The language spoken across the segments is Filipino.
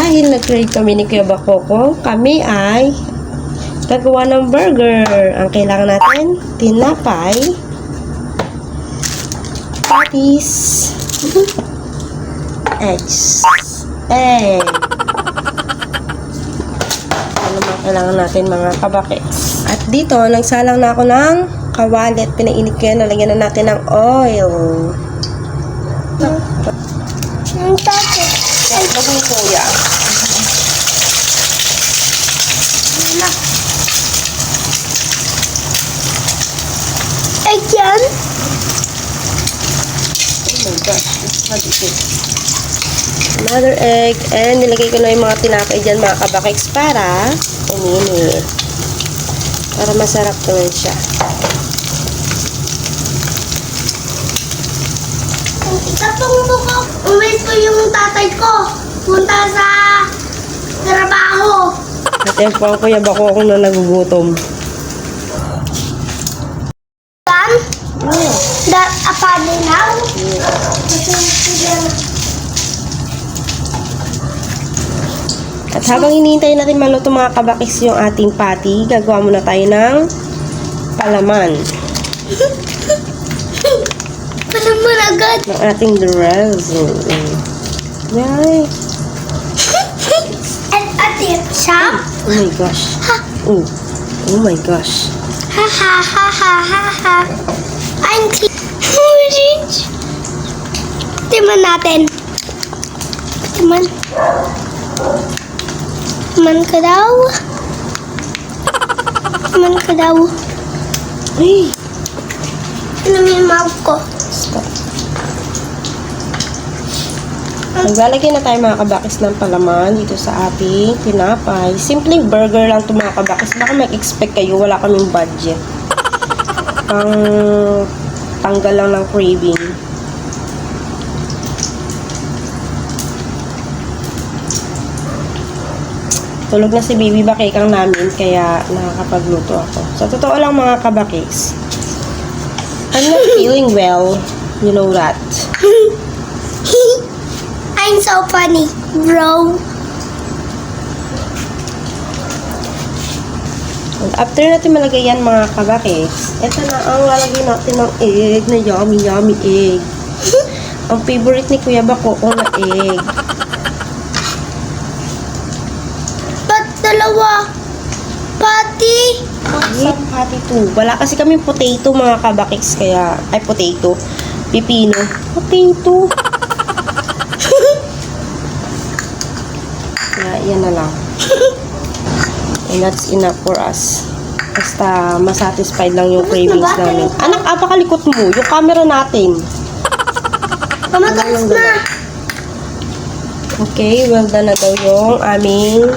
dahil nag-create kami ni Kuya Bakoko, kami ay gagawa ng burger. Ang kailangan natin, tinapay, patties, eggs, egg. Ano mga kailangan natin mga kabakits. At dito, nagsalang na ako ng kawali at pinainit ko yan. Nalagyan na natin ng oil. Ang tapos. Ay, bago ni Kuya. Ay, yan. Oh my gosh, madikit. Another egg. And nilagay ko na yung mga tinapay dyan mga kabakits para uminit. Para masarap naman siya. Itapang mo ko. Umalis ko yung tatay ko. Punta sa trabaho. At yan po ang Kuya Bakoko na nagugutom. Yan? That a funny now? At habang hinihintay natin maluto mga kabakis yung ating patty, gagawa muna tayo ng palaman. Palaman agad. Ng ating dressing. Right. And a dip shop. Oh my gosh. Oh. Oh my gosh. Ha ha ha ha ha ha. I'm clean. Timan natin. Timan. Timan ka daw. Timan ka daw. Ay. Ano yung mouth ko? Stop. Maglalagay na tayo mga kabakis ng palaman dito sa ating tinapay. Simpleng burger lang ito mga kabakis. Baka mag-expect kayo, wala kaming budget. Pang tanggal lang ng craving. Tulog na si baby bakikang namin kaya nakakapagluto ako. Sa totoo lang mga kabakis, I'm not feeling well. You know that. I'm so funny, bro. And after natin malagay yan mga kabakis, ito na ang lalagay natin ng egg na yummy egg. Ang favorite ni Kuya Bakoko na egg. Ba't dalawa? Patty? Egg patty too. Wala kasi kami potato mga kabakis kaya, ay potato. Pipino. Potato. Kaya yan na lang. And that's enough for us. Basta masatisfied lang yung cravings namin. Anak, apakalikot mo. Yung camera natin. Pamataas na. Okay, well done na daw yung aming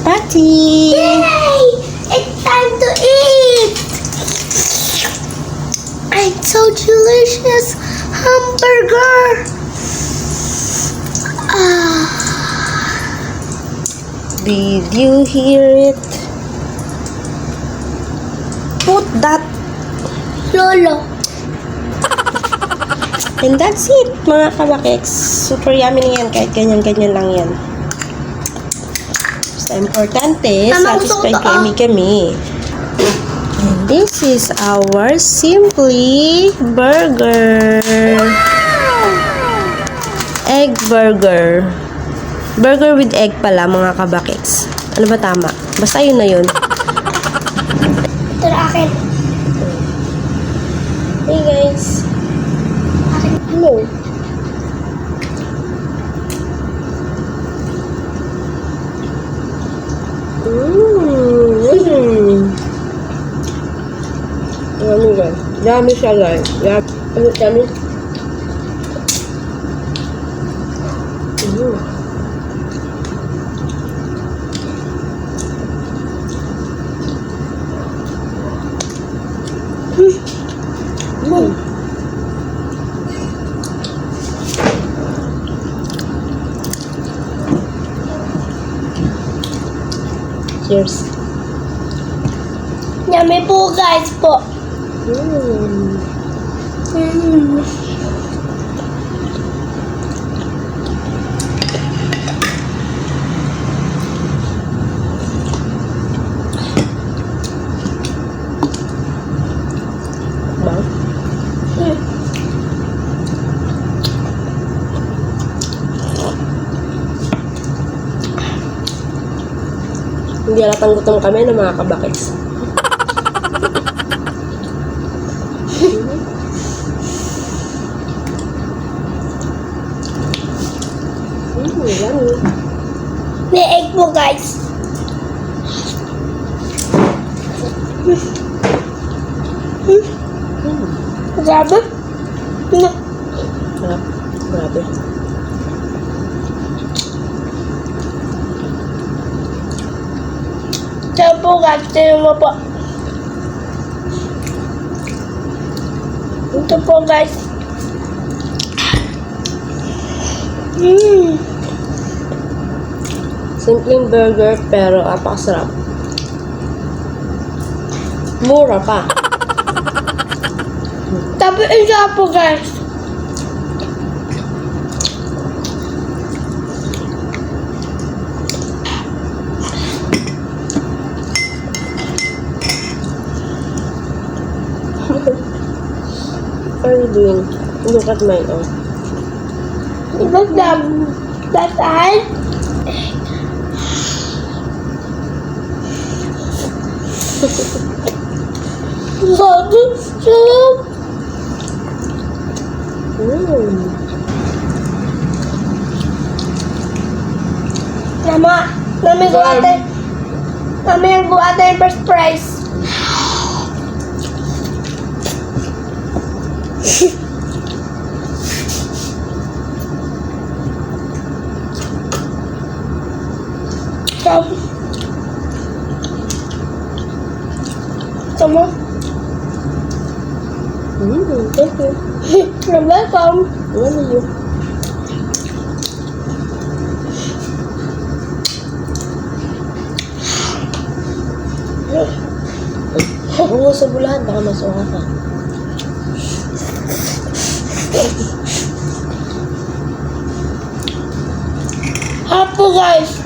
patty. Yay! It's time to eat! It's so delicious. Hamburger. Did you hear it? Put that. Lolo. And that's it, mga kabakeks. Super yummy na yan. Kahit ganyan-ganyan lang yan. Basta importante, Mama, satisfied gusto ko. kami. And this is our Simply Burger. Egg burger. Burger with egg pala, mga kabakeks. Ano ba tama? Basta yun na yun. Ito na akin. Hey guys. Akin. Hello. Yummy guys. Yummy siya guys. Yummy. Cheers. Yummy po guys po. Hindi halatang gutom kami ng mga kabakis. Yummy. May egg po, guys. Grabe. Sarap. Grabe. Kaya po, guys. Tignan mo po. Ito po, guys. Simpleng burger pero apakasarap. Mura pa. Tapos isa po, guys. What are you doing? Look at my own. Look that eye. Sarap. Mami go ate. Mami ang go ate yung first prize. Tama. Thank you. You're welcome. Love you. Bungo sa bulahan, baka masuha ka. Harap po, guys.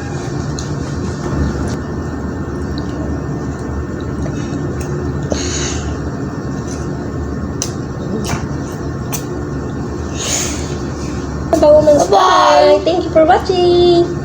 Bye! Thank you for watching!